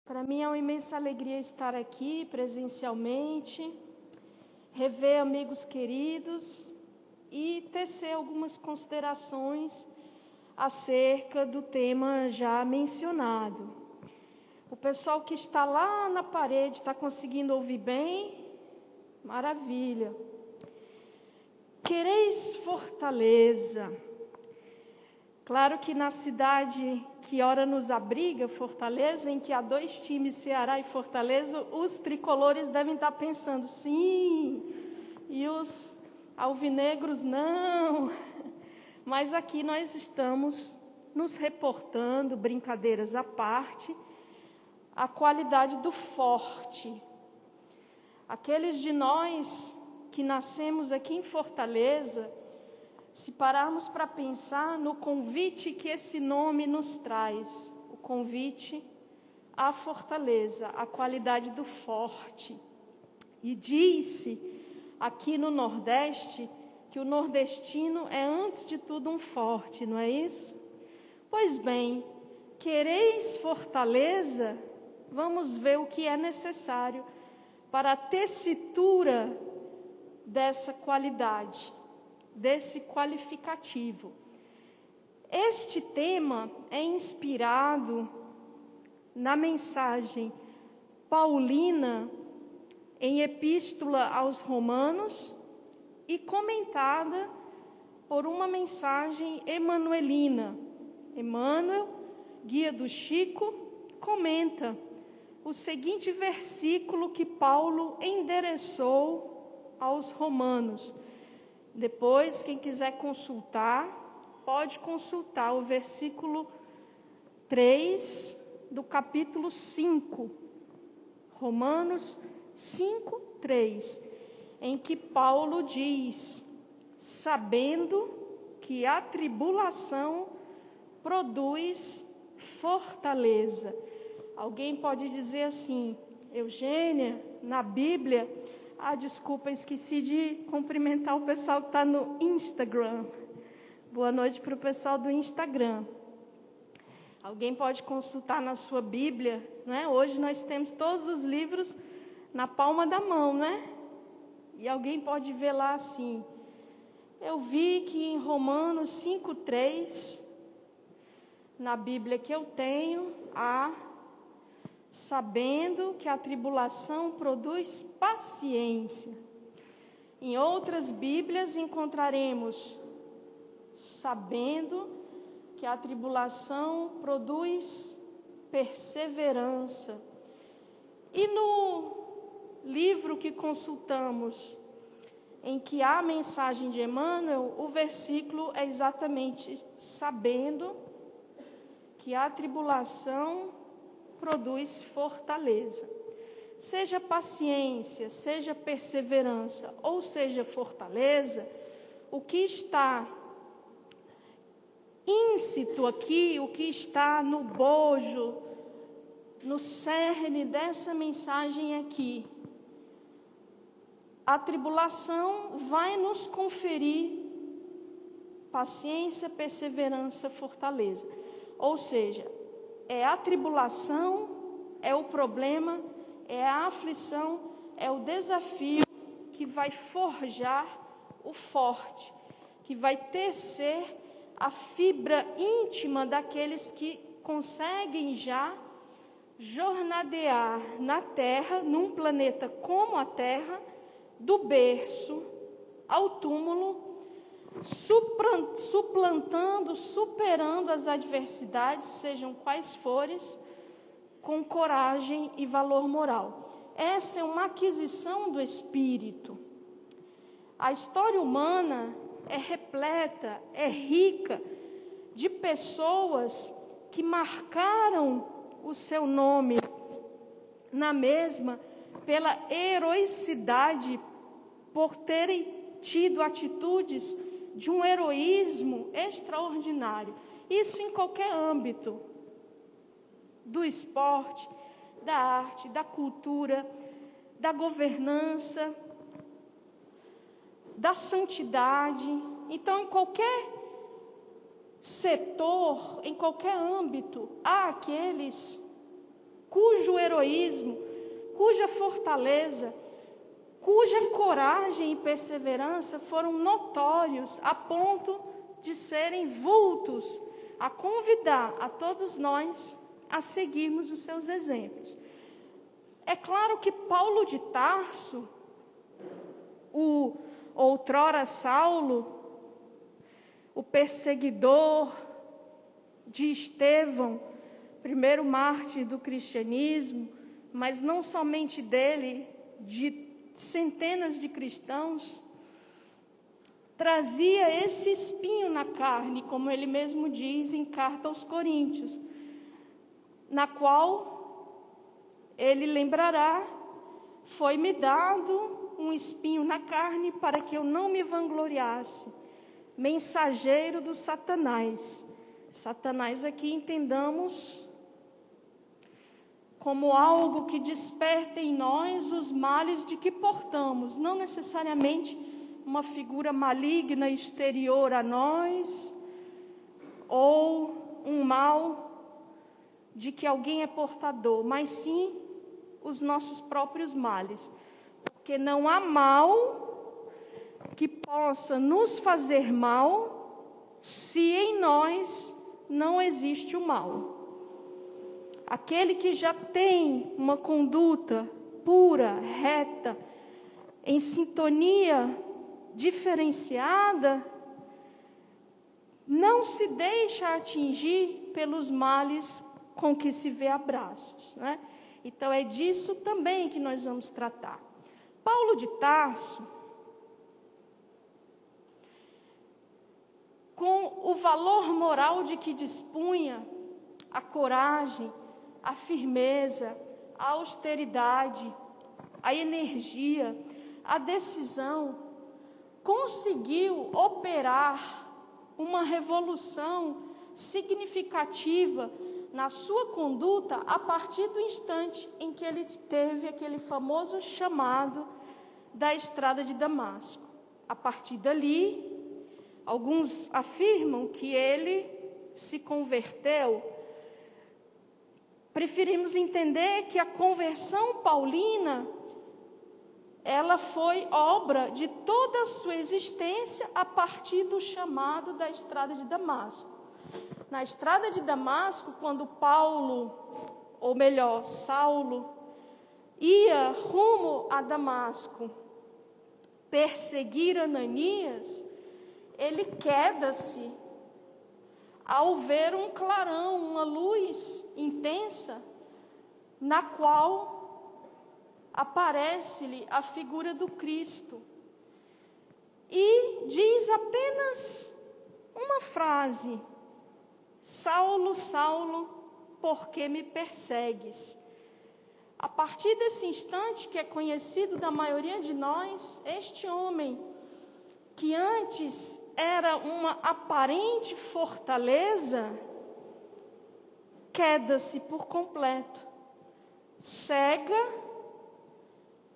Para mim é uma imensa alegria estar aqui presencialmente, rever amigos queridos e tecer algumas considerações acerca do tema já mencionado. O pessoal que está lá na parede está conseguindo ouvir bem? Maravilha. Quereis fortaleza. Claro que na cidade que ora nos abriga, Fortaleza, em que há 2 times, Ceará e Fortaleza, os tricolores devem estar pensando, sim, e os alvinegros não. Mas aqui nós estamos nos reportando, brincadeiras à parte, a qualidade do forte. Aqueles de nós que nascemos aqui em Fortaleza, se pararmos para pensar no convite que esse nome nos traz, o convite à fortaleza, à qualidade do forte. E diz-se aqui no Nordeste que o nordestino é antes de tudo um forte, não é isso? Pois bem, quereis fortaleza? Vamos ver o que é necessário para a tessitura dessa qualidade, desse qualificativo. Este tema é inspirado na mensagem paulina em Epístola aos Romanos e comentada por uma mensagem emanuelina. Emmanuel, guia do Chico, comenta o seguinte versículo que Paulo endereçou aos romanos. Depois, quem quiser consultar, pode consultar o versículo 3 do capítulo 5, Romanos 5, 3, em que Paulo diz, sabendo que a tribulação produz fortaleza. Alguém pode dizer assim, Eugênia, na Bíblia, desculpa, esqueci de cumprimentar o pessoal que está no Instagram. Boa noite para o pessoal do Instagram. Alguém pode consultar na sua Bíblia, não é? Hoje nós temos todos os livros na palma da mão, né? E alguém pode ver lá assim, eu vi que em Romanos 5:3, na Bíblia que eu tenho, sabendo que a tribulação produz paciência. Em outras Bíblias encontraremos sabendo que a tribulação produz perseverança. E no livro que consultamos, em que há a mensagem de Emmanuel, o versículo é exatamente sabendo que a tribulação produz fortaleza. Seja paciência, seja perseverança, ou seja fortaleza, o que está íncito aqui, o que está no bojo, no cerne dessa mensagem aqui, a tribulação vai nos conferir paciência, perseverança, fortaleza. Ou seja, é a tribulação, é o problema, é a aflição, é o desafio que vai forjar o forte, que vai tecer a fibra íntima daqueles que conseguem já jornadear na Terra, num planeta como a Terra, do berço ao túmulo, suplantando, superando as adversidades, sejam quais forem, com coragem e valor moral. Essa é uma aquisição do espírito. A história humana é repleta, é rica de pessoas que marcaram o seu nome na mesma pela heroicidade, por terem tido atitudes de um heroísmo extraordinário. Isso em qualquer âmbito, do esporte, da arte, da cultura, da governança, da santidade. Então, em qualquer setor, em qualquer âmbito, há aqueles cujo heroísmo, cuja fortaleza, cuja coragem e perseverança foram notórios a ponto de serem vultos a convidar a todos nós a seguirmos os seus exemplos. É claro que Paulo de Tarso, o outrora Saulo, o perseguidor de Estevão, primeiro mártir do cristianismo, mas não somente dele, de centenas de cristãos, trazia esse espinho na carne, como ele mesmo diz em carta aos Coríntios, na qual ele lembrará: foi-me dado um espinho na carne para que eu não me vangloriasse, mensageiro do Satanás. Satanás aqui entendamos como algo que desperta em nós os males de que portamos, não necessariamente uma figura maligna exterior a nós, ou um mal de que alguém é portador, mas sim os nossos próprios males. Porque não há mal que possa nos fazer mal se em nós não existe o mal. Aquele que já tem uma conduta pura, reta, em sintonia diferenciada, não se deixa atingir pelos males com que se vê a braços, né? Então é disso também que nós vamos tratar. Paulo de Tarso, com o valor moral de que dispunha, a coragem, a firmeza, a austeridade, a energia, a decisão, conseguiu operar uma revolução significativa na sua conduta a partir do instante em que ele teve aquele famoso chamado da estrada de Damasco. A partir dali, alguns afirmam que ele se converteu. Preferimos entender que a conversão paulina, ela foi obra de toda a sua existência a partir do chamado da estrada de Damasco. Na estrada de Damasco, quando Paulo, ou melhor, Saulo, ia rumo a Damasco perseguir Ananias, ele queda-se ao ver um clarão, uma luz intensa, na qual aparece-lhe a figura do Cristo. E diz apenas uma frase: Saulo, Saulo, por que me persegues? A partir desse instante, que é conhecido da maioria de nós, este homem, que antes era uma aparente fortaleza, queda-se por completo, cega,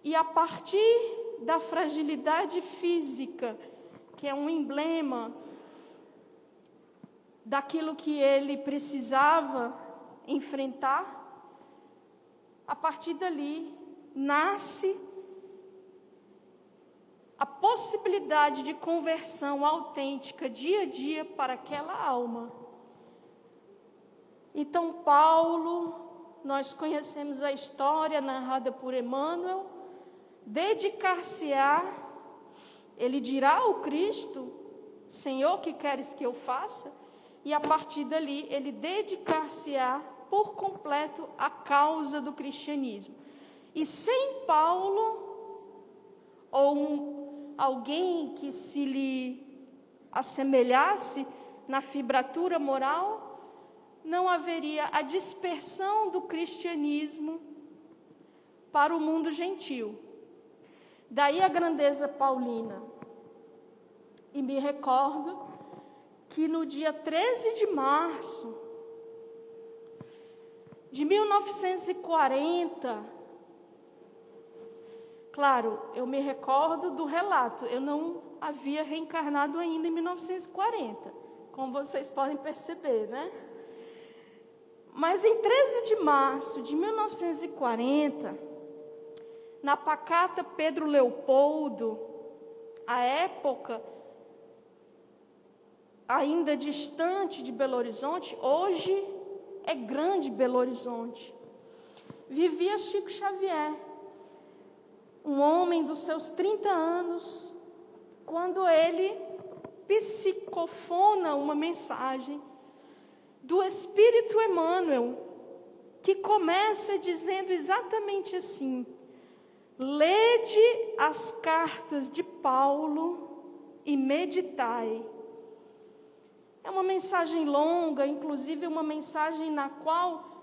e a partir da fragilidade física, que é um emblema daquilo que ele precisava enfrentar, a partir dali nasce a possibilidade de conversão autêntica dia a dia para aquela alma. Então, Paulo, nós conhecemos a história narrada por Emmanuel, dedicar-se-á, ele dirá ao Cristo: Senhor, que queres que eu faça? E a partir dali, ele dedicar-se-á por completo à causa do cristianismo. E sem Paulo, ou alguém que se lhe assemelhasse na fibratura moral, não haveria a dispersão do cristianismo para o mundo gentil. Daí a grandeza paulina. E me recordo que no dia 13 de março de 1940, claro, eu me recordo do relato, eu não havia reencarnado ainda em 1940, como vocês podem perceber, né? Mas em 13 de março de 1940, na pacata Pedro Leopoldo, a época ainda distante de Belo Horizonte, hoje é grande Belo Horizonte, vivia Chico Xavier, um homem dos seus 30 anos, quando ele psicofona uma mensagem do Espírito Emmanuel, que começa dizendo exatamente assim: lede as cartas de Paulo e meditai. É uma mensagem longa, inclusive uma mensagem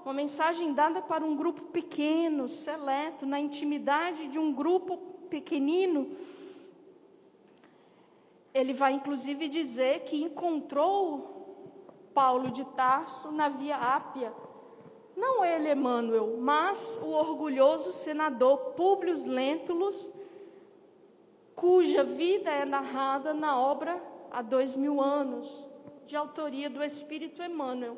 uma mensagem dada para um grupo pequeno, seleto, na intimidade de um grupo pequenino. Ele vai inclusive dizer que encontrou Paulo de Tarso na Via Ápia. Não ele, Emmanuel, mas o orgulhoso senador Públio Lentulus, cuja vida é narrada na obra Há 2000 anos, de autoria do Espírito Emmanuel.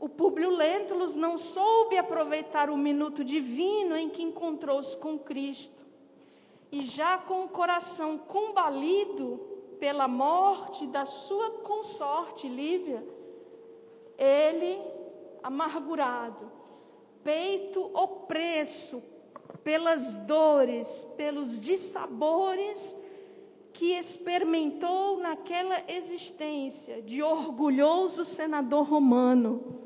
O Públio Lentulus não soube aproveitar o minuto divino em que encontrou-se com Cristo. E já com o coração combalido pela morte da sua consorte Lívia, ele, amargurado, peito opresso pelas dores, pelos dissabores que experimentou naquela existência de orgulhoso senador romano,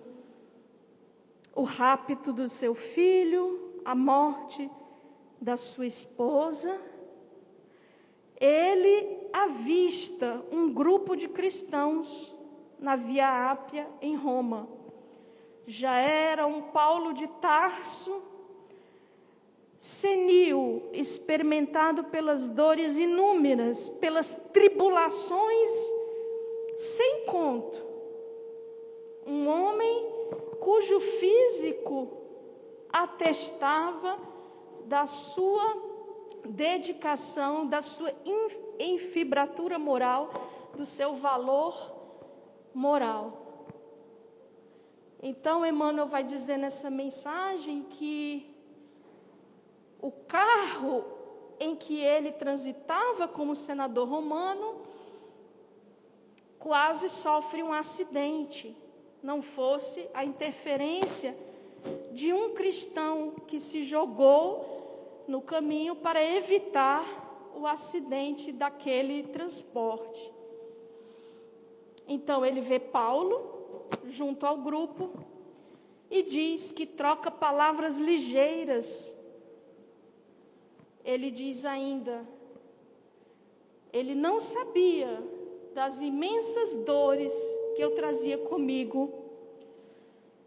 o rapto do seu filho, a morte da sua esposa, ele avista um grupo de cristãos na Via Ápia, em Roma. Já era um Paulo de Tarso, senil, experimentado pelas dores inúmeras, pelas tribulações sem conto. Um homem cujo físico atestava da sua dedicação, da sua infibratura moral, do seu valor moral. Então, Emmanuel vai dizer nessa mensagem que o carro em que ele transitava como senador romano quase sofre um acidente, não fosse a interferência de um cristão que se jogou no caminho para evitar o acidente daquele transporte. Então ele vê Paulo junto ao grupo e diz que troca palavras ligeiras. Ele diz ainda, ele não sabia das imensas dores que eu trazia comigo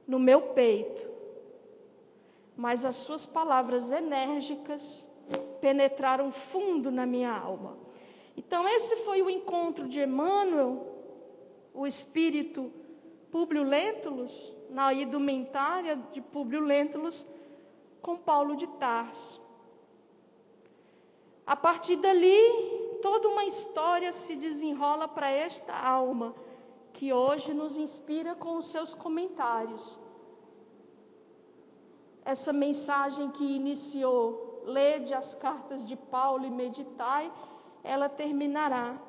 no meu peito, mas as suas palavras enérgicas penetraram fundo na minha alma. Então esse foi o encontro de Emmanuel, o espírito Públio Lentulus, na indumentária de Públio Lentulus, com Paulo de Tarso. A partir dali, toda uma história se desenrola para esta alma, que hoje nos inspira com os seus comentários. Essa mensagem que iniciou, lede as cartas de Paulo e meditai, ela terminará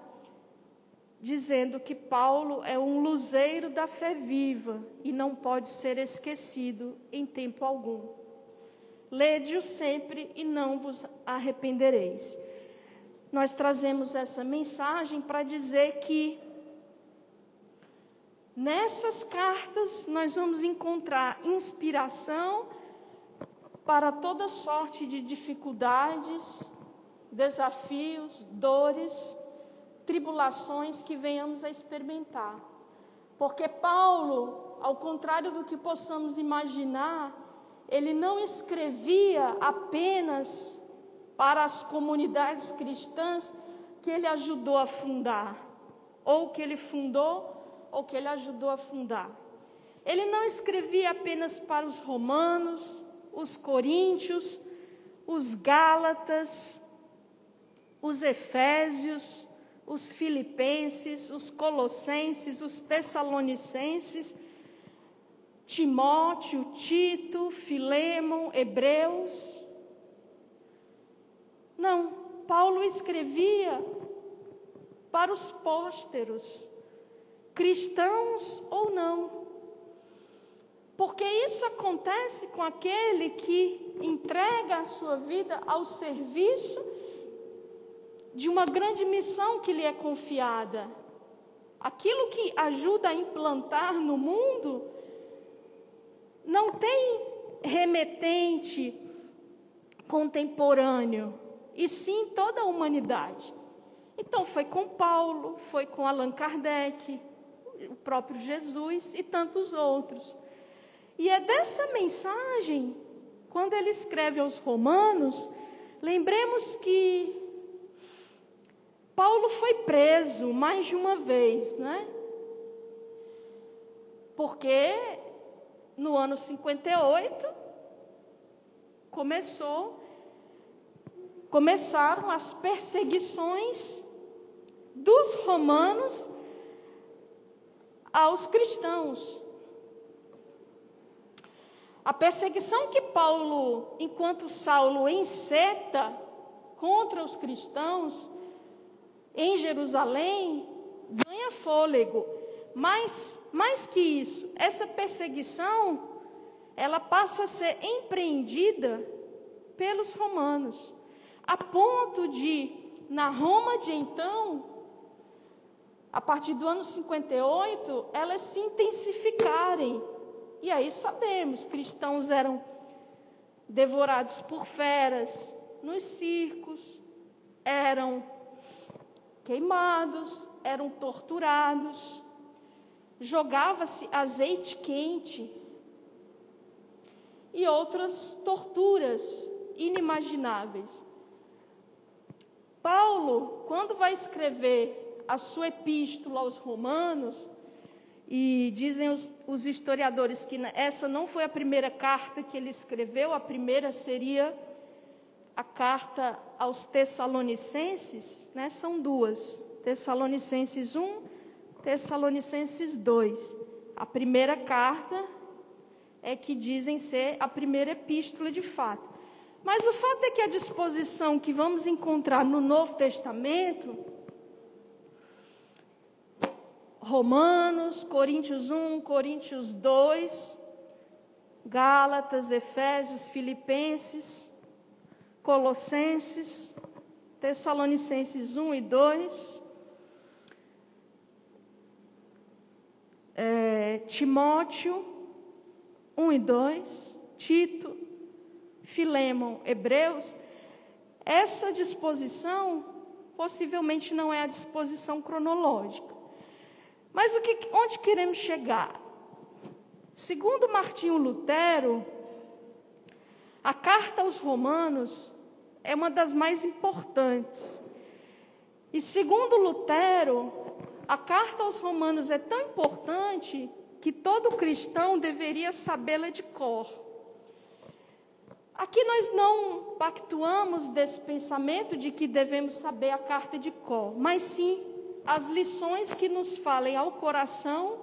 dizendo que Paulo é um luzeiro da fé viva e não pode ser esquecido em tempo algum. Lede-o sempre e não vos arrependereis. Nós trazemos essa mensagem para dizer que nessas cartas nós vamos encontrar inspiração para toda sorte de dificuldades, desafios, dores, tribulações que venhamos a experimentar. Porque Paulo, ao contrário do que possamos imaginar, ele não escrevia apenas para as comunidades cristãs que ele ajudou a fundar, ou que ele fundou, ou que ele ajudou a fundar. Ele não escrevia apenas para os romanos, os coríntios, os gálatas, os efésios, os filipenses, os colossenses, os tessalonicenses, Timóteo, Tito, Filemon, Hebreus. Não, Paulo escrevia para os pósteros, cristãos ou não. Porque isso acontece com aquele que entrega a sua vida ao serviço de uma grande missão que lhe é confiada. Aquilo que ajuda a implantar no mundo não tem remetente contemporâneo, e sim toda a humanidade. Então foi com Paulo, foi com Allan Kardec, o próprio Jesus e tantos outros. E é dessa mensagem, quando ele escreve aos Romanos, lembremos que Paulo foi preso mais de uma vez, né? Porque no ano 58 começaram as perseguições dos romanos aos cristãos. A perseguição que Paulo, enquanto Saulo, enceta contra os cristãos em Jerusalém, ganha fôlego. Mas, mais que isso, essa perseguição, ela passa a ser empreendida pelos romanos, a ponto de, na Roma de então, a partir do ano 58, elas se intensificarem. E aí sabemos, cristãos eram devorados por feras nos circos, eram queimados, eram torturados, jogava-se azeite quente e outras torturas inimagináveis. Paulo, quando vai escrever a sua epístola aos Romanos, e dizem os historiadores que essa não foi a primeira carta que ele escreveu, a primeira seria a carta aos Tessalonicenses, né? São duas, Tessalonicenses 1, Tessalonicenses 2. A primeira carta é que dizem ser a primeira epístola de fato. Mas o fato é que a disposição que vamos encontrar no Novo Testamento, Romanos, Coríntios 1, Coríntios 2, Gálatas, Efésios, Filipenses, Colossenses, Tessalonicenses 1 e 2, Timóteo 1 e 2, Tito, Filemon, Hebreus. Essa disposição possivelmente não é a disposição cronológica. Mas onde queremos chegar? Segundo Martinho Lutero, a carta aos Romanos é uma das mais importantes. E segundo Lutero, a carta aos Romanos é tão importante que todo cristão deveria sabê-la de cor. Aqui nós não pactuamos desse pensamento de que devemos saber a carta de cor, mas sim as lições que nos falem ao coração,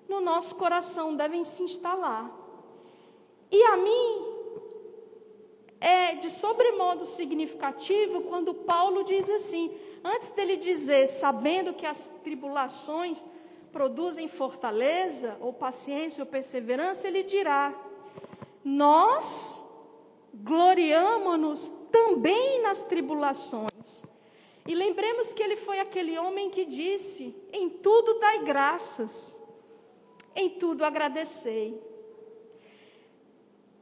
no nosso coração devem se instalar. E a mim é de sobremodo significativo quando Paulo diz assim, antes dele dizer, sabendo que as tribulações produzem fortaleza, ou paciência, ou perseverança, ele dirá, nós gloriamo-nos também nas tribulações. E lembremos que ele foi aquele homem que disse, em tudo dai graças, em tudo agradecei.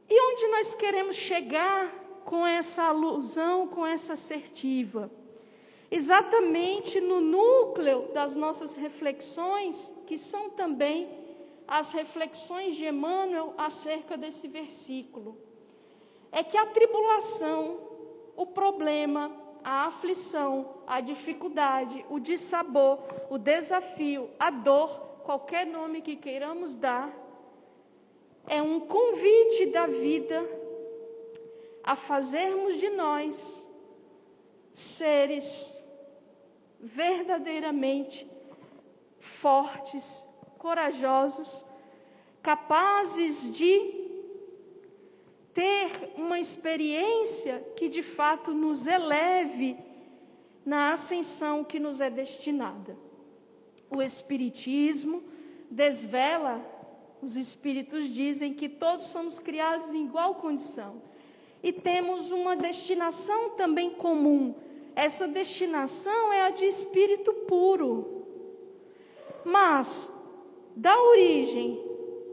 E onde nós queremos chegar com essa alusão, com essa assertiva? Exatamente no núcleo das nossas reflexões, que são também as reflexões de Emmanuel acerca desse versículo. É que a tribulação, o problema, a aflição, a dificuldade, o dissabor, o desafio, a dor, qualquer nome que queiramos dar, é um convite da vida a fazermos de nós seres verdadeiramente fortes, corajosos, capazes de ter uma experiência que de fato nos eleve na ascensão que nos é destinada. O Espiritismo desvela, os Espíritos dizem que todos somos criados em igual condição e temos uma destinação também comum. Essa destinação é a de espírito puro. Mas, da origem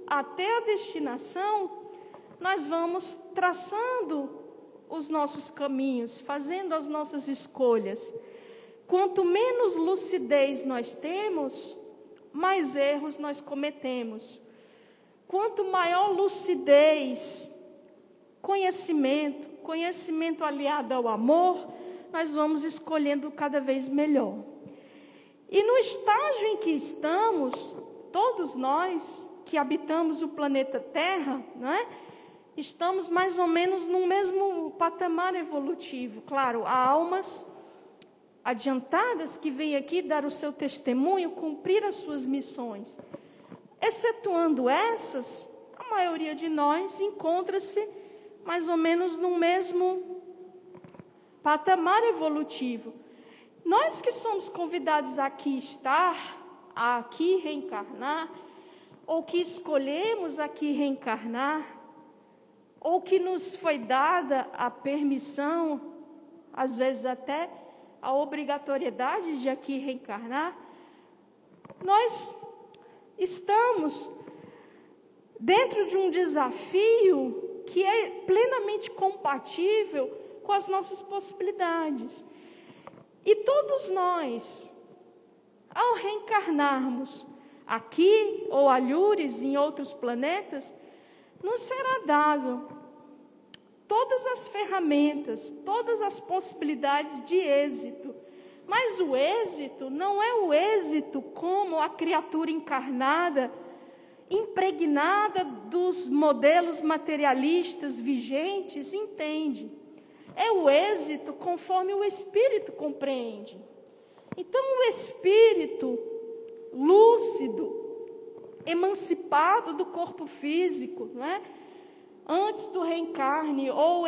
até a destinação, nós vamos traçando os nossos caminhos, fazendo as nossas escolhas. Quanto menos lucidez nós temos, mais erros nós cometemos. Quanto maior lucidez, conhecimento aliado ao amor, nós vamos escolhendo cada vez melhor. E no estágio em que estamos, todos nós que habitamos o planeta Terra, não é? Estamos mais ou menos no mesmo patamar evolutivo. Claro, há almas adiantadas que vêm aqui dar o seu testemunho, cumprir as suas missões. Excetuando essas, a maioria de nós encontra-se mais ou menos no mesmo patamar evolutivo. Nós que somos convidados a aqui estar, a aqui reencarnar, ou que escolhemos aqui reencarnar, ou que nos foi dada a permissão, às vezes até a obrigatoriedade de aqui reencarnar, nós estamos dentro de um desafio que é plenamente compatível com as nossas possibilidades. E todos nós, ao reencarnarmos aqui ou alhures em outros planetas, nos será dado todas as ferramentas, todas as possibilidades de êxito. Mas o êxito não é o êxito como a criatura encarnada, impregnada dos modelos materialistas vigentes, entende. É o êxito conforme o espírito compreende. Então, o espírito lúcido, emancipado do corpo físico, não é? Antes do reencarne, ou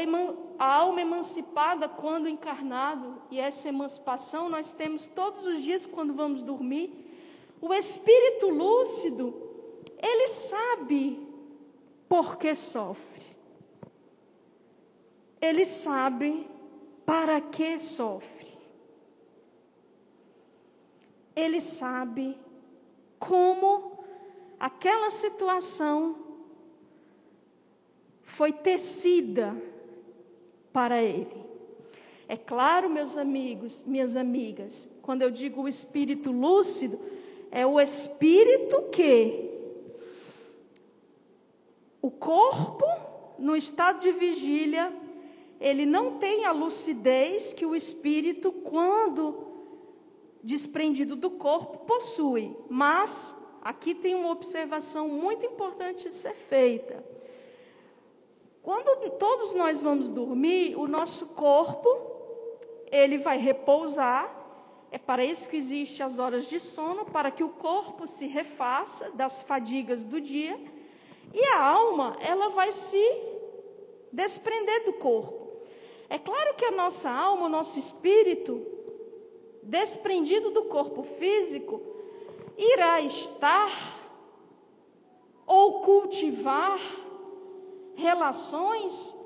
a alma emancipada quando encarnado, e essa emancipação nós temos todos os dias quando vamos dormir. O espírito lúcido, ele sabe por que sofre. Ele sabe para que sofre. Ele sabe como aquela situação foi tecida para ele. É claro, meus amigos, minhas amigas, quando eu digo o espírito lúcido, é o espírito que o corpo, no estado de vigília, ele não tem a lucidez que o espírito, quando desprendido do corpo, possui. Mas aqui tem uma observação muito importante de ser feita. Quando todos nós vamos dormir, o nosso corpo, ele vai repousar. É para isso que existem as horas de sono, para que o corpo se refaça das fadigas do dia. E a alma, ela vai se desprender do corpo. É claro que a nossa alma, o nosso espírito, desprendido do corpo físico, irá estar ou cultivar relações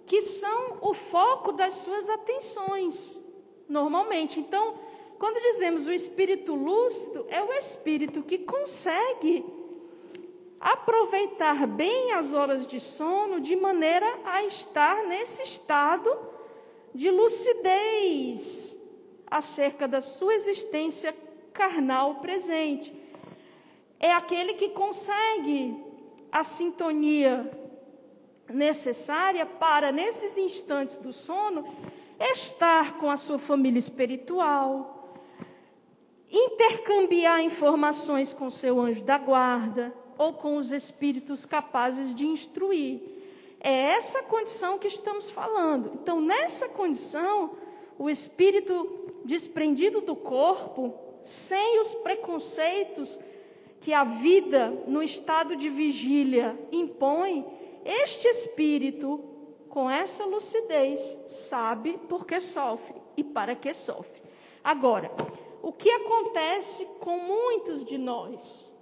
que são o foco das suas atenções, normalmente. Então, quando dizemos o espírito lúcido, é o espírito que consegue aproveitar bem as horas de sono, de maneira a estar nesse estado de lucidez acerca da sua existência carnal presente. É aquele que consegue a sintonia necessária para, nesses instantes do sono, estar com a sua família espiritual, intercambiar informações com seu anjo da guarda, ou com os espíritos capazes de instruir. É essa condição que estamos falando. Então, nessa condição, o espírito desprendido do corpo, sem os preconceitos que a vida no estado de vigília impõe, este espírito, com essa lucidez, sabe por que sofre e para que sofre. Agora, o que acontece com muitos de nós?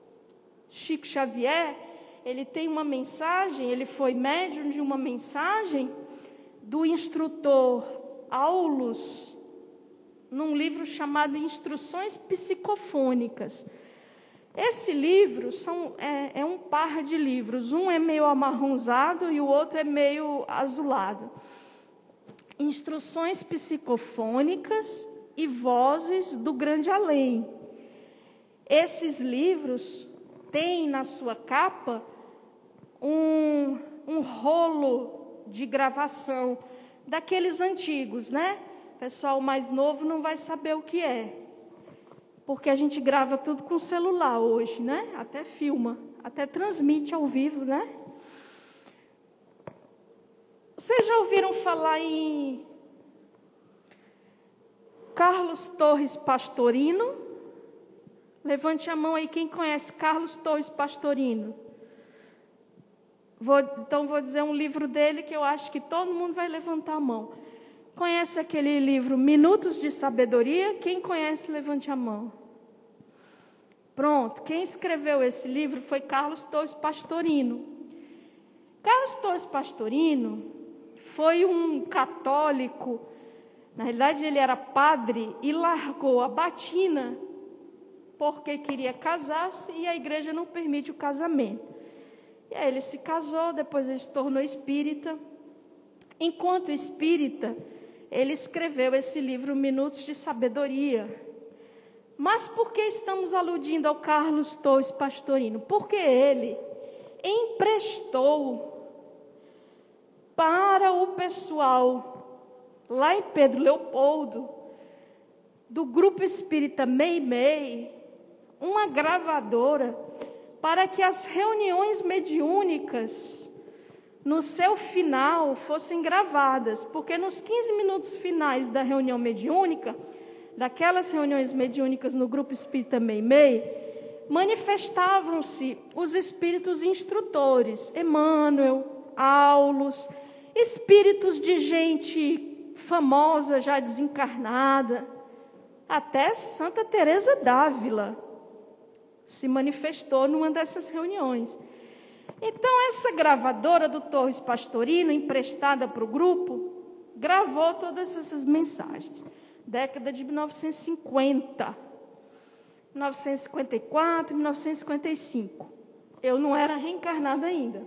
Chico Xavier, ele tem uma mensagem, ele foi médium de uma mensagem do instrutor Aulus, num livro chamado Instruções Psicofônicas. Esse livro é um par de livros, um é meio amarronzado e o outro é meio azulado. Instruções Psicofônicas e Vozes do Grande Além. Esses livros têm na sua capa um rolo de gravação daqueles antigos, né? O pessoal mais novo não vai saber o que é, porque a gente grava tudo com celular hoje, né? Até filma, até transmite ao vivo, né? Vocês já ouviram falar em Carlos Torres Pastorino? Levante a mão aí quem conhece Carlos Torres Pastorino. Então vou dizer um livro dele que eu acho que todo mundo vai levantar a mão. Conhece aquele livro Minutos de Sabedoria? Quem conhece, levante a mão. Pronto, quem escreveu esse livro foi Carlos Torres Pastorino. Carlos Torres Pastorino foi um católico, na realidade ele era padre e largou a batina porque queria casar-se e a igreja não permite o casamento. E aí ele se casou, depois ele se tornou espírita. Enquanto espírita, ele escreveu esse livro Minutos de Sabedoria. Mas por que estamos aludindo ao Carlos Torres Pastorino? Porque ele emprestou para o pessoal lá em Pedro Leopoldo, do grupo espírita Meimei, uma gravadora para que as reuniões mediúnicas, no seu final, fossem gravadas. Porque nos 15 minutos finais da reunião mediúnica, daquelas reuniões mediúnicas no grupo espírita Meimei, manifestavam-se os espíritos instrutores, Emmanuel, Aulus, espíritos de gente famosa, já desencarnada, até Santa Teresa d'Ávila se manifestou numa dessas reuniões. Então, essa gravadora do Torres Pastorino, emprestada para o grupo, gravou todas essas mensagens. Década de 1950, 1954, 1955. Eu não era reencarnada ainda.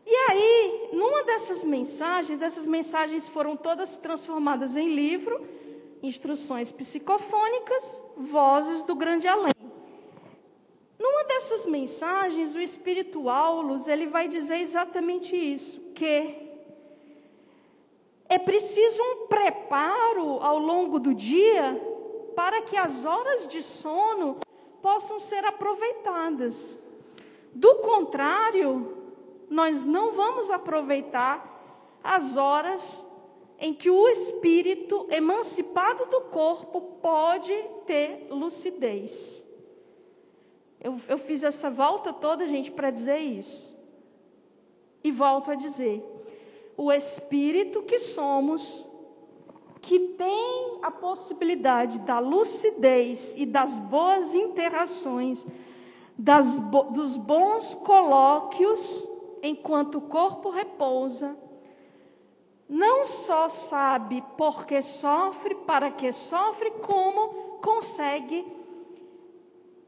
E aí, numa dessas mensagens, essas mensagens foram todas transformadas em livro, Instruções Psicofônicas, Vozes do Grande Além. Numa dessas mensagens, o Espírito Aulus, ele vai dizer exatamente isso, que é preciso um preparo ao longo do dia para que as horas de sono possam ser aproveitadas. Do contrário, nós não vamos aproveitar as horas em que o espírito emancipado do corpo pode ter lucidez. Eu fiz essa volta toda, gente, para dizer isso. E volto a dizer, o espírito que somos, que tem a possibilidade da lucidez e das boas interações, dos bons colóquios, enquanto o corpo repousa, não só sabe por que sofre, para que sofre, como consegue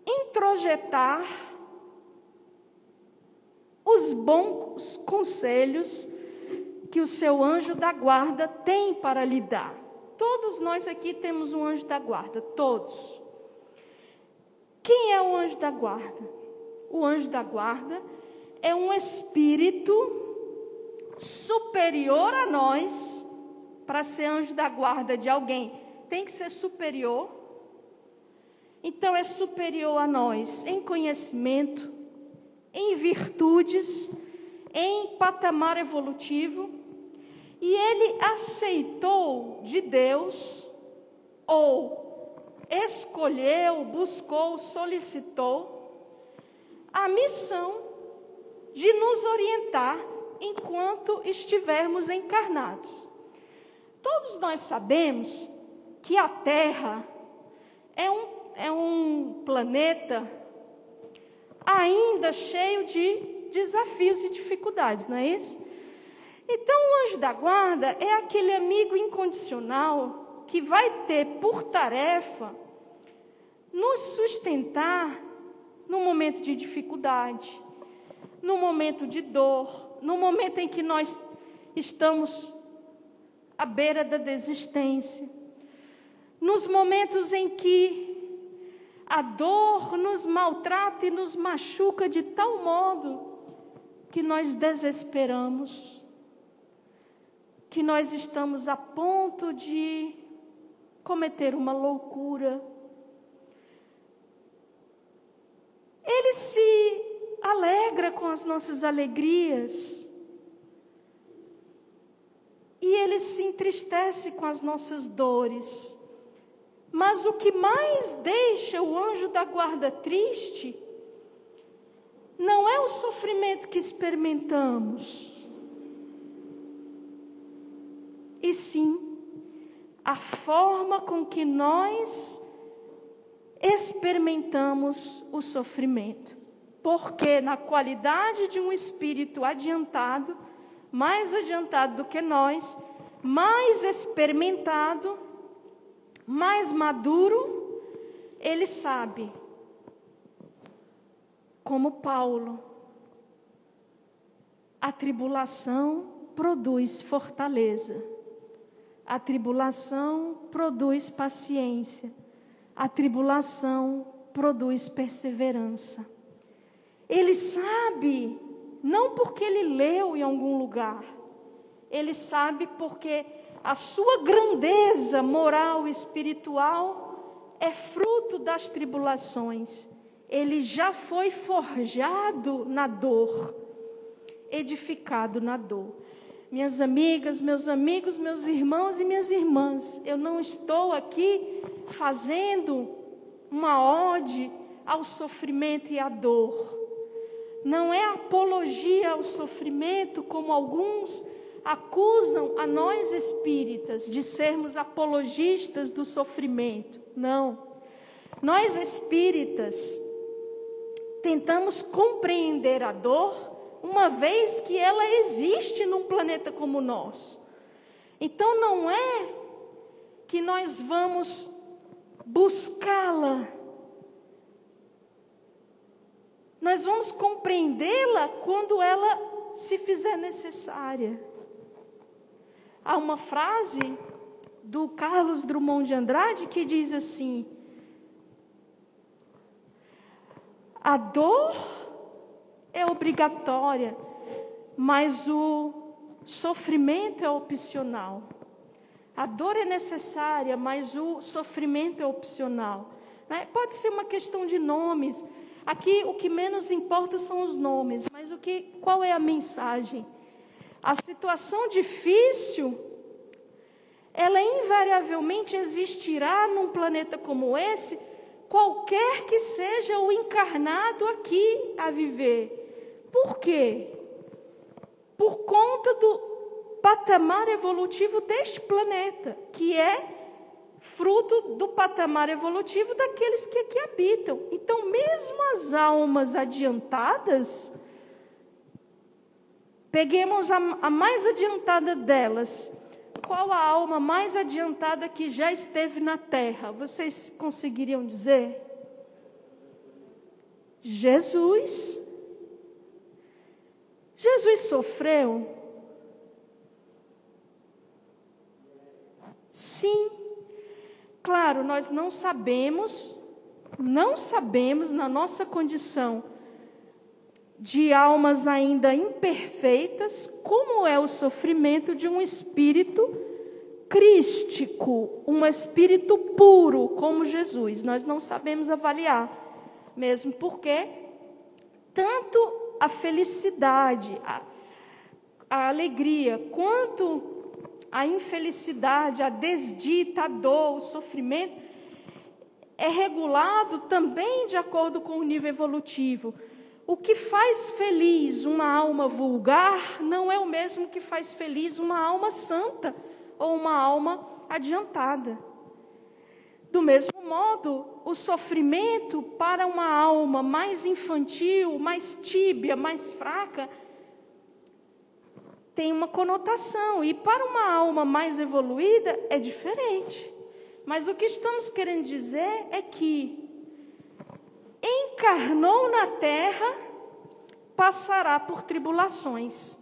introjetar os bons conselhos que o seu anjo da guarda tem para lhe dar. Todos nós aqui temos um anjo da guarda, todos. Quem é o anjo da guarda? O anjo da guarda é um espírito superior a nós. Para ser anjo da guarda de alguém, tem que ser superior. Então, é superior a nós em conhecimento, em virtudes, em patamar evolutivo. E ele aceitou de Deus, ou escolheu, buscou, solicitou a missão de nos orientar enquanto estivermos encarnados. Todos nós sabemos que a Terra é um planeta ainda cheio de desafios e dificuldades, não é isso? Então, o anjo da guarda é aquele amigo incondicional que vai ter por tarefa nos sustentar no momento de dificuldade, no momento de dor, no momento em que nós estamos à beira da desistência, nos momentos em que a dor nos maltrata e nos machuca de tal modo que nós desesperamos, que nós estamos a ponto de cometer uma loucura. Ele se alegra com as nossas alegrias e ele se entristece com as nossas dores. Mas o que mais deixa o anjo da guarda triste não é o sofrimento que experimentamos, e sim a forma com que nós experimentamos o sofrimento. Porque na qualidade de um espírito adiantado, mais adiantado do que nós, mais experimentado, mais maduro, ele sabe, como Paulo, a tribulação produz fortaleza, a tribulação produz paciência, a tribulação produz perseverança. Ele sabe, não porque ele leu em algum lugar, ele sabe porque a sua grandeza moral e espiritual é fruto das tribulações. Ele já foi forjado na dor, edificado na dor. Minhas amigas, meus amigos, meus irmãos e minhas irmãs, eu não estou aqui fazendo uma ode ao sofrimento e à dor. Não é apologia ao sofrimento, como alguns acusam a nós espíritas de sermos apologistas do sofrimento. Não. Nós espíritas tentamos compreender a dor, uma vez que ela existe num planeta como o nosso. Então não é que nós vamos buscá-la. Nós vamos compreendê-la quando ela se fizer necessária. Há uma frase do Carlos Drummond de Andrade que diz assim: a dor é obrigatória, mas o sofrimento é opcional. A dor é necessária, mas o sofrimento é opcional. Pode ser uma questão de nomes. Aqui o que menos importa são os nomes, mas qual é a mensagem? A situação difícil, ela invariavelmente existirá num planeta como esse, qualquer que seja o encarnado aqui a viver. Por quê? Por conta do patamar evolutivo deste planeta, que é fruto do patamar evolutivo daqueles que aqui habitam. Então, mesmo as almas adiantadas, peguemos a mais adiantada delas. Qual a alma mais adiantada que já esteve na Terra? Vocês conseguiriam dizer? Jesus. Jesus sofreu? Sim. Claro, nós não sabemos na nossa condição de almas ainda imperfeitas, como é o sofrimento de um espírito crístico, um espírito puro como Jesus. Nós não sabemos avaliar, mesmo porque tanto a felicidade, a alegria, quanto a infelicidade, a desdita, a dor, o sofrimento, é regulado também de acordo com o nível evolutivo. O que faz feliz uma alma vulgar não é o mesmo que faz feliz uma alma santa ou uma alma adiantada. Do mesmo modo, o sofrimento para uma alma mais infantil, mais tíbia, mais fraca, tem uma conotação. E para uma alma mais evoluída é diferente. Mas o que estamos querendo dizer é que encarnou na terra, passará por tribulações.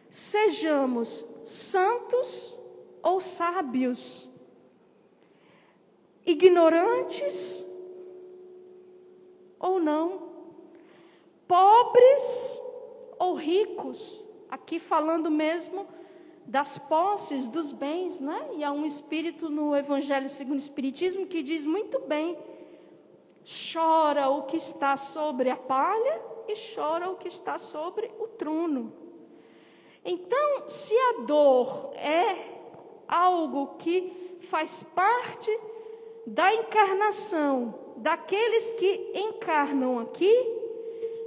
Sejamos santos ou sábios, ignorantes ou não, pobres ou ricos, aqui falando mesmo das posses, dos bens, né? E há um espírito no Evangelho segundo o Espiritismo que diz muito bem: chora o que está sobre a palha e chora o que está sobre o trono. Então, se a dor é algo que faz parte da encarnação, daqueles que encarnam aqui,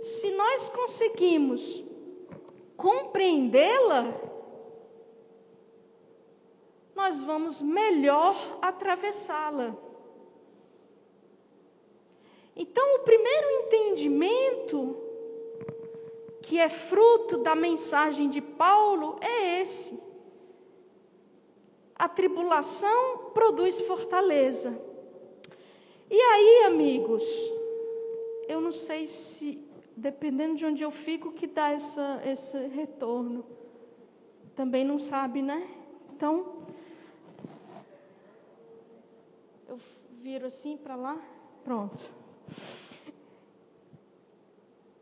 se nós conseguimos compreendê-la, nós vamos melhor atravessá-la. Então, o primeiro entendimento, que é fruto da mensagem de Paulo, é esse: a tribulação produz fortaleza. E aí, amigos, eu não sei se, dependendo de onde eu fico, que dá esse retorno. Também não sabe, né? Então, eu viro assim para lá, pronto.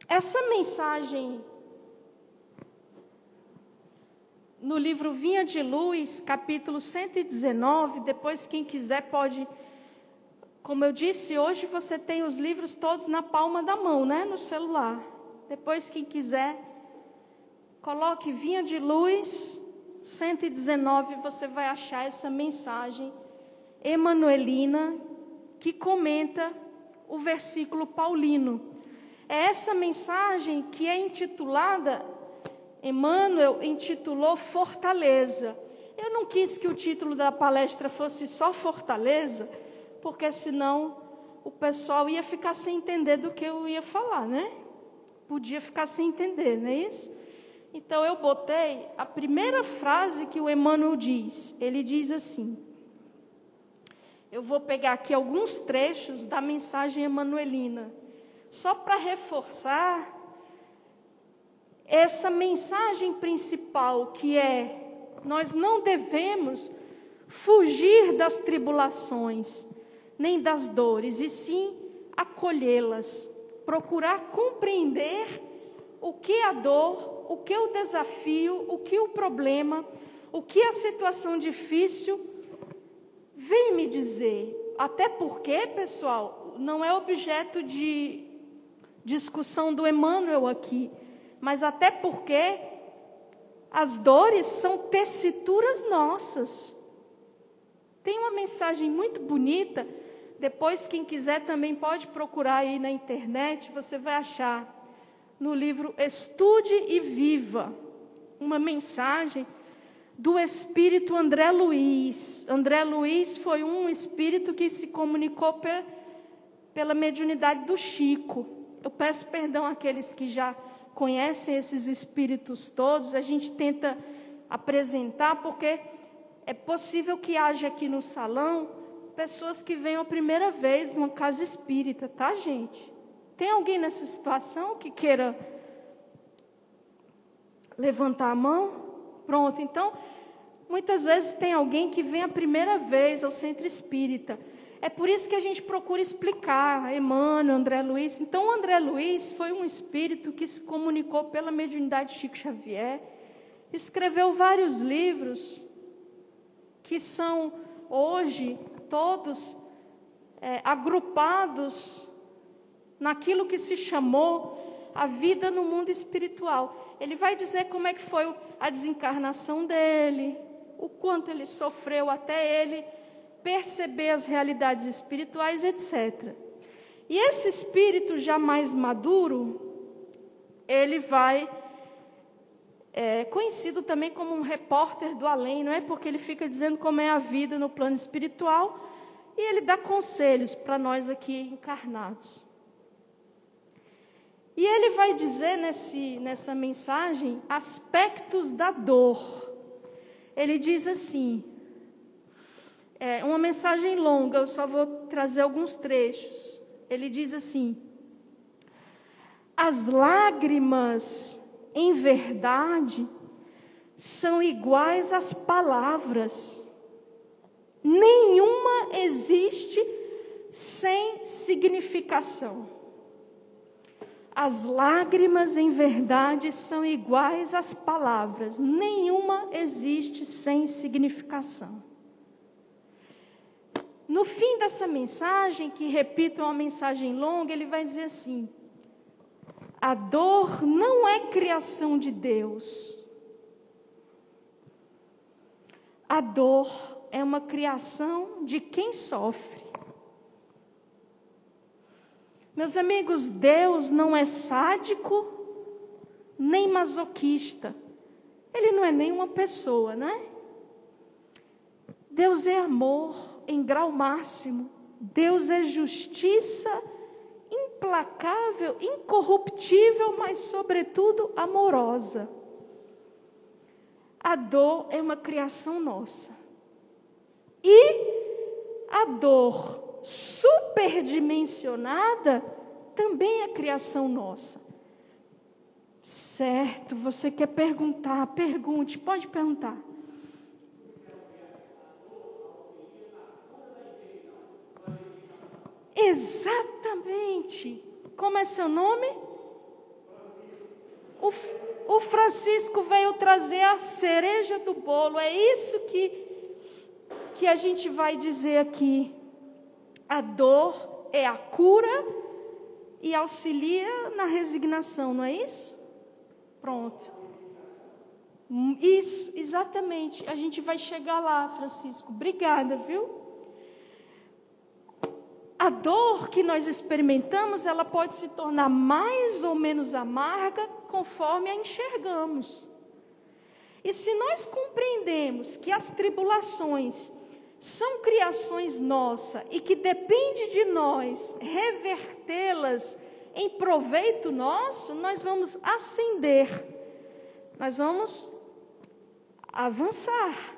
Essa mensagem no livro Vinha de Luz, capítulo 119, depois quem quiser pode, como eu disse, hoje você tem os livros todos na palma da mão, né, no celular. Depois quem quiser, coloque Vinha de Luz 119, você vai achar essa mensagem emanuelina que comenta o versículo paulino. É essa mensagem que é intitulada, Emmanuel intitulou Fortaleza. Eu não quis que o título da palestra fosse só Fortaleza, porque senão o pessoal ia ficar sem entender do que eu ia falar, né? Podia ficar sem entender, não é isso? Então eu botei a primeira frase que o Emmanuel diz. Ele diz assim, eu vou pegar aqui alguns trechos da mensagem emanuelina, só para reforçar essa mensagem principal, que é: nós não devemos fugir das tribulações, nem das dores, e sim acolhê-las, procurar compreender o que a dor, o que o desafio, o que o problema, o que a situação difícil vem me dizer. Até porque, pessoal, não é objeto de discussão do Emmanuel aqui, mas até porque as dores são tessituras nossas. Tem uma mensagem muito bonita, depois quem quiser também pode procurar aí na internet, você vai achar no livro Estude e Viva, uma mensagem do espírito André Luiz. André Luiz foi um espírito que se comunicou pela mediunidade do Chico. Eu peço perdão àqueles que já conhecem esses espíritos todos, a gente tenta apresentar, porque é possível que haja aqui no salão pessoas que venham a primeira vez numa casa espírita, tá, gente? Tem alguém nessa situação que queira levantar a mão? Pronto, então, muitas vezes tem alguém que vem a primeira vez ao centro espírita. É por isso que a gente procura explicar, Emmanuel, André Luiz. Então, o André Luiz foi um espírito que se comunicou pela mediunidade de Chico Xavier, escreveu vários livros, que são hoje todos agrupados naquilo que se chamou a vida no mundo espiritual. Ele vai dizer como é que foi a desencarnação dele, o quanto ele sofreu até ele perceber as realidades espirituais, etc. E esse espírito já mais maduro, ele vai, conhecido também como um repórter do além, não é? Porque ele fica dizendo como é a vida no plano espiritual e ele dá conselhos para nós aqui encarnados. E ele vai dizer nessa mensagem aspectos da dor. Ele diz assim, uma mensagem longa, eu só vou trazer alguns trechos. Ele diz assim: as lágrimas, em verdade, são iguais às palavras. Nenhuma existe sem significação. As lágrimas, em verdade, são iguais às palavras. Nenhuma existe sem significação. No fim dessa mensagem, que repito, é uma mensagem longa, ele vai dizer assim: a dor não é criação de Deus. A dor é uma criação de quem sofre. Meus amigos, Deus não é sádico, nem masoquista. Ele não é nem uma pessoa, né? Deus é amor em grau máximo. Deus é justiça implacável, incorruptível, mas sobretudo amorosa. A dor é uma criação nossa. E a dor superdimensionada também é criação nossa. Certo, você quer perguntar? Pergunte, pode perguntar. Exatamente. Como é seu nome? O Francisco veio trazer a cereja do bolo. É isso que a gente vai dizer aqui. A dor é a cura e auxilia na resignação, não é isso? Pronto. Isso, exatamente. A gente vai chegar lá, Francisco. Obrigada, viu? A dor que nós experimentamos, ela pode se tornar mais ou menos amarga conforme a enxergamos. E se nós compreendemos que as tribulações são criações nossas e que depende de nós revertê-las em proveito nosso, nós vamos ascender, nós vamos avançar.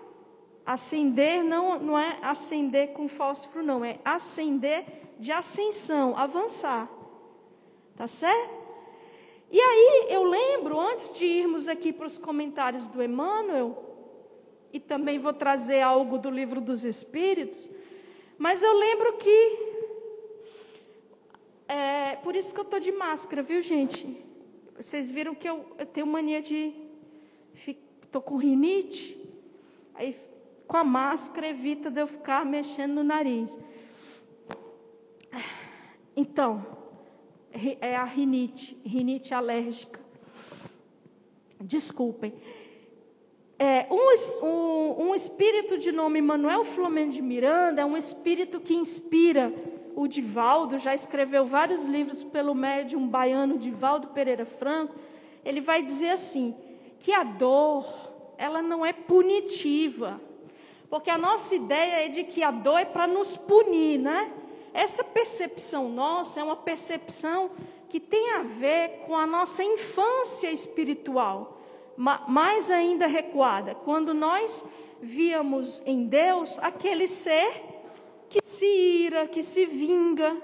Ascender não é ascender com fósforo, não, é ascender de ascensão, avançar. Tá certo? E aí eu lembro, antes de irmos aqui para os comentários do Emmanuel, e também vou trazer algo do Livro dos Espíritos, mas eu lembro que, por isso que eu estou de máscara, viu, gente? Vocês viram que eu tenho mania de, estou com rinite, aí com a máscara evita de eu ficar mexendo no nariz. Então, é a rinite alérgica. Desculpem. Um espírito de nome Manuel Flamengo de Miranda é um espírito que inspira o Divaldo, já escreveu vários livros pelo médium baiano Divaldo Pereira Franco. Ele vai dizer assim, que a dor, ela não é punitiva, porque a nossa ideia é de que a dor é para nos punir, né? Essa percepção nossa é uma percepção que tem a ver com a nossa infância espiritual, mais ainda recuada, quando nós víamos em Deus aquele ser que se ira, que se vinga,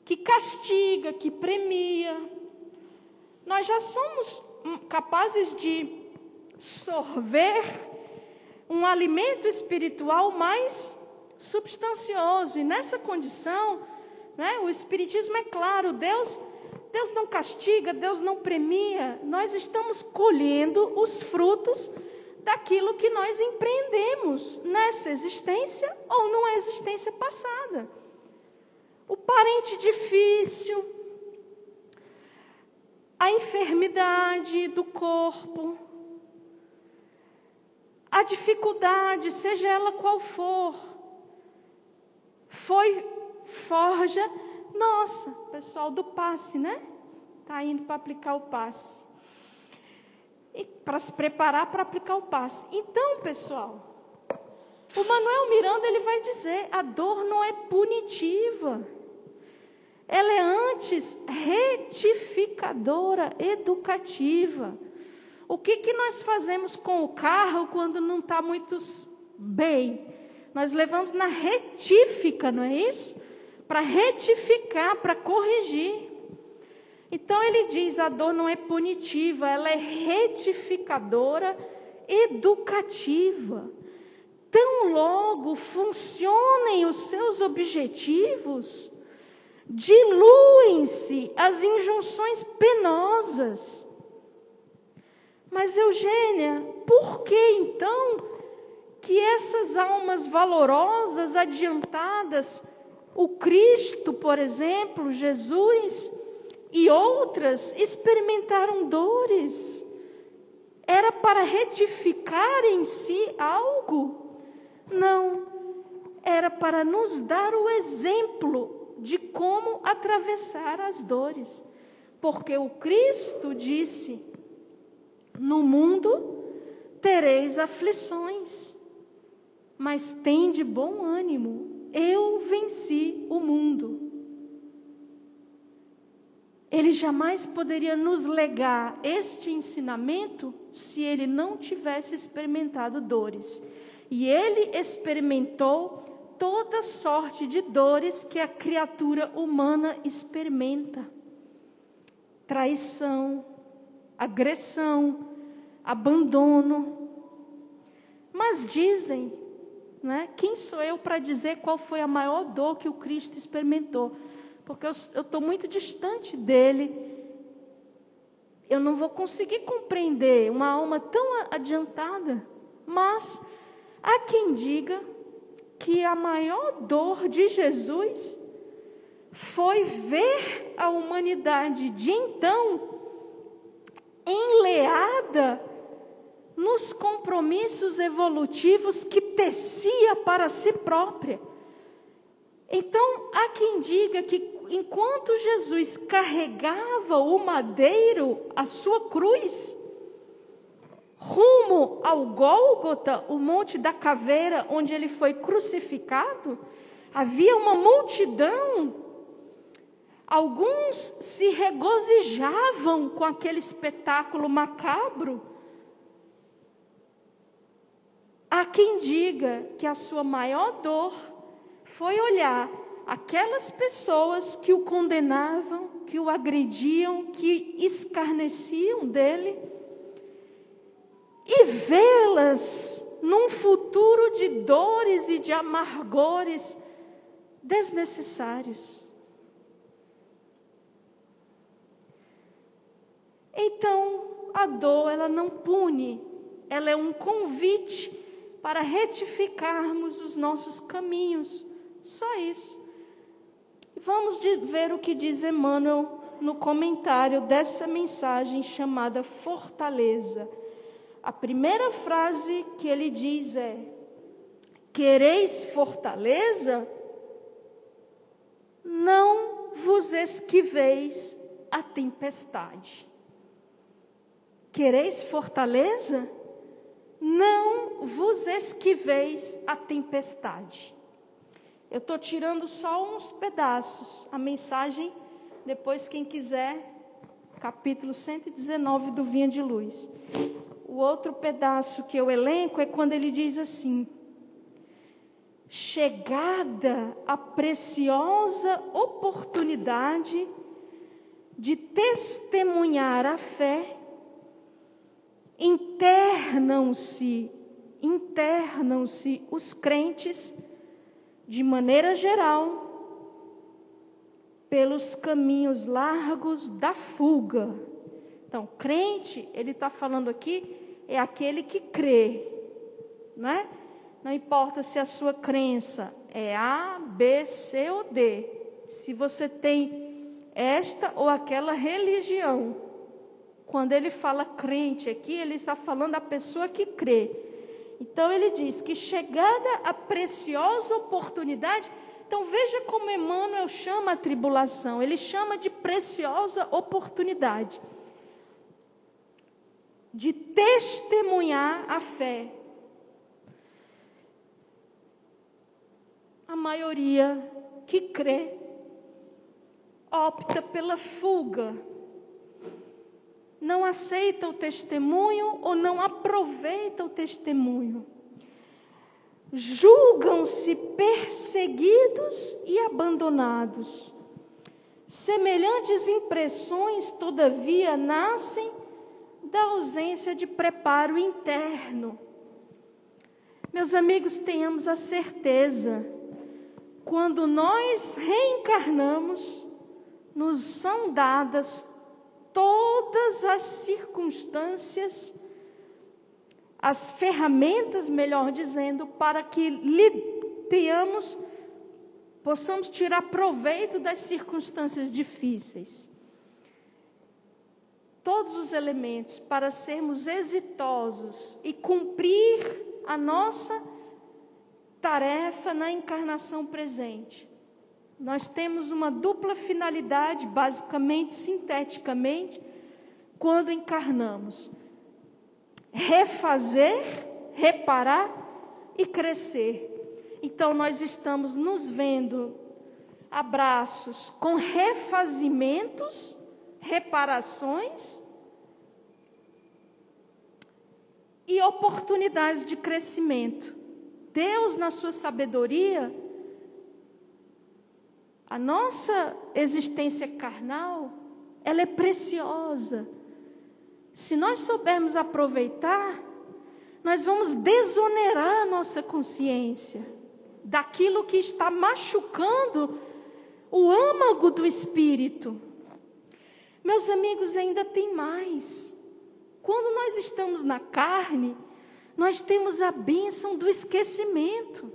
que castiga, que premia. Nós já somos capazes de sorver um alimento espiritual mais substancioso. E nessa condição, né, o Espiritismo é claro, Deus não castiga, Deus não premia. Nós estamos colhendo os frutos daquilo que nós empreendemos nessa existência ou numa existência passada. O parente difícil, a enfermidade do corpo, a a dificuldade, seja ela qual for, forja. Nossa, pessoal do passe, né? Está indo para aplicar o passe. E para se preparar para aplicar o passe. Então, pessoal, o Manuel Miranda ele vai dizer, a dor não é punitiva. Ela é antes retificadora, educativa. O que nós fazemos com o carro quando não está muito bem? Nós levamos na retífica, não é isso? Para retificar, para corrigir. Então ele diz, a dor não é punitiva, ela é retificadora, educativa. Tão logo funcionem os seus objetivos, diluem-se as injunções penosas. Mas, Eugênia, por que então que essas almas valorosas, adiantadas, o Cristo, por exemplo, Jesus e outras, experimentaram dores? Era para retificar em si algo? Não, era para nos dar o exemplo de como atravessar as dores. Porque o Cristo disse, no mundo tereis aflições, mas tende bom ânimo, eu venci o mundo. Ele jamais poderia nos legar este ensinamento se ele não tivesse experimentado dores. E ele experimentou toda sorte de dores que a criatura humana experimenta. Traição, agressão, abandono. Mas dizem, né, quem sou eu para dizer qual foi a maior dor que o Cristo experimentou? Porque eu estou muito distante dele. Eu não vou conseguir compreender uma alma tão adiantada. Mas há quem diga que a maior dor de Jesus foi ver a humanidade de então enleada nos compromissos evolutivos que tecia para si própria. Então, há quem diga que enquanto Jesus carregava o madeiro, a sua cruz, rumo ao Gólgota, o Monte da Caveira, onde ele foi crucificado, havia uma multidão. Alguns se regozijavam com aquele espetáculo macabro. Há quem diga que a sua maior dor foi olhar aquelas pessoas que o condenavam, que o agrediam, que escarneciam dele, e vê-las num futuro de dores e de amargores desnecessários. Então, a dor, ela não pune, ela é um convite para retificarmos os nossos caminhos. Só isso. Vamos ver o que diz Emmanuel no comentário dessa mensagem chamada Fortaleza. A primeira frase que ele diz é: quereis fortaleza? Não vos esquiveis a tempestade. Quereis fortaleza? Não vos esquiveis a tempestade. Eu estou tirando só uns pedaços. A mensagem, depois quem quiser, capítulo 119 do Vinha de Luz. O outro pedaço que eu elenco é quando ele diz assim: chegada a preciosa oportunidade de testemunhar a fé, internam-se os crentes, de maneira geral, pelos caminhos largos da fuga. Então, crente, ele está falando aqui, é aquele que crê, não é? Não importa se a sua crença é A, B, C ou D. Se você tem esta ou aquela religião. Quando ele fala crente aqui, ele está falando da pessoa que crê. Então ele diz que chegada a preciosa oportunidade, então veja como Emmanuel chama a tribulação, ele chama de preciosa oportunidade de testemunhar a fé. A maioria que crê opta pela fuga, não aceita o testemunho ou não aproveita o testemunho. Julgam-se perseguidos e abandonados. Semelhantes impressões, todavia, nascem da ausência de preparo interno. Meus amigos, tenhamos a certeza, quando nós reencarnamos, nos são dadas todas as circunstâncias, as ferramentas, melhor dizendo, para que possamos tirar proveito das circunstâncias difíceis. Todos os elementos para sermos exitosos e cumprir a nossa tarefa na encarnação presente. Nós temos uma dupla finalidade, basicamente, sinteticamente, quando encarnamos: refazer, reparar e crescer. Então, nós estamos nos vendo a braços com refazimentos, reparações e oportunidades de crescimento. Deus, na sua sabedoria, a nossa existência carnal, ela é preciosa. Se nós soubermos aproveitar, nós vamos desonerar a nossa consciência daquilo que está machucando o âmago do espírito. Meus amigos, ainda tem mais. Quando nós estamos na carne, nós temos a bênção do esquecimento.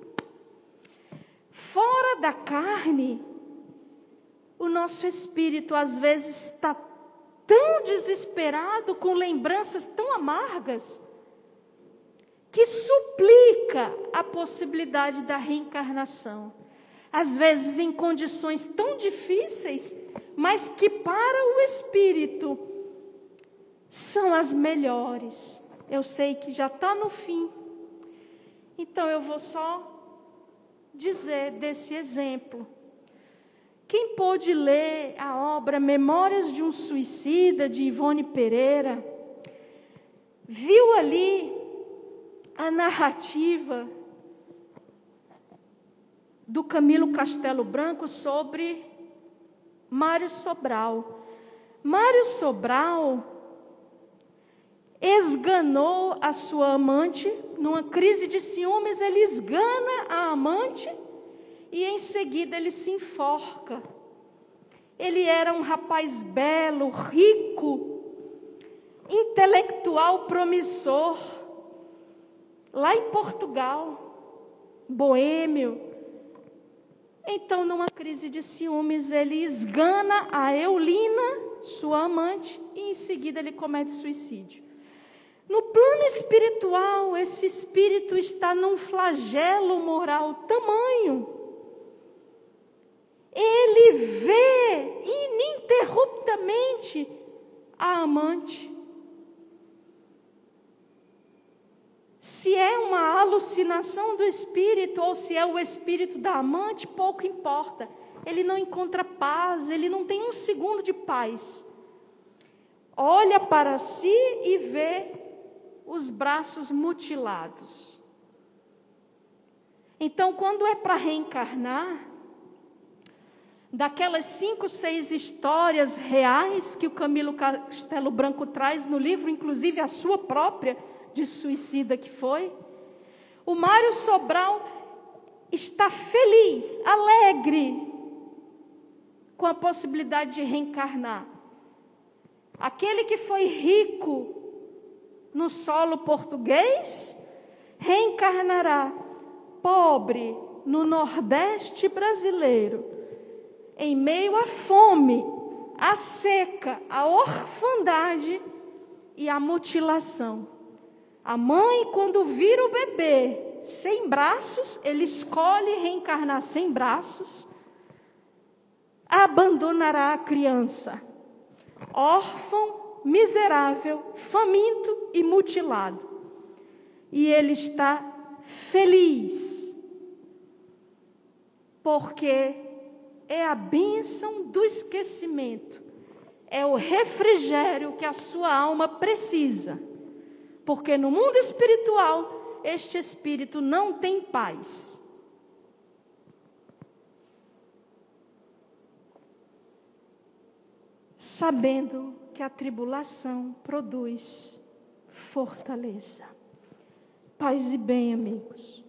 Fora da carne, o nosso espírito às vezes está tão desesperado, com lembranças tão amargas, que suplica a possibilidade da reencarnação. Às vezes em condições tão difíceis, mas que para o espírito são as melhores. Eu sei que já está no fim, então eu vou só dizer desse exemplo. Quem pôde ler a obra Memórias de um Suicida, de Ivone Pereira, viu ali a narrativa do Camilo Castelo Branco sobre Mário Sobral. Mário Sobral esganou a sua amante, numa crise de ciúmes, ele esgana a amante e em seguida ele se enforca. Ele era um rapaz belo, rico, intelectual promissor, lá em Portugal, boêmio. Então, numa crise de ciúmes, ele esgana a Eulina, sua amante, e em seguida ele comete suicídio. No plano espiritual, esse espírito está num flagelo moral tamanho. Ele vê ininterruptamente a amante. Se é uma alucinação do espírito ou se é o espírito da amante, pouco importa. Ele não encontra paz, ele não tem um segundo de paz. Olha para si e vê os braços mutilados. Então, quando é para reencarnar, daquelas 5, 6 histórias reais que o Camilo Castelo Branco traz no livro, inclusive a sua própria, de suicida que foi, o Mário Sobral está feliz, alegre com a possibilidade de reencarnar. Aquele que foi rico no solo português, reencarnará pobre no Nordeste brasileiro, em meio à fome, à seca, à orfandade e à mutilação. A mãe, quando vira o bebê sem braços, ele escolhe reencarnar sem braços, abandonará a criança, órfão, miserável, faminto e mutilado. E ele está feliz, porque é a bênção do esquecimento, é o refrigério que a sua alma precisa, porque no mundo espiritual, este espírito não tem paz. Sabendo que a tribulação produz fortaleza. Paz e bem, amigos.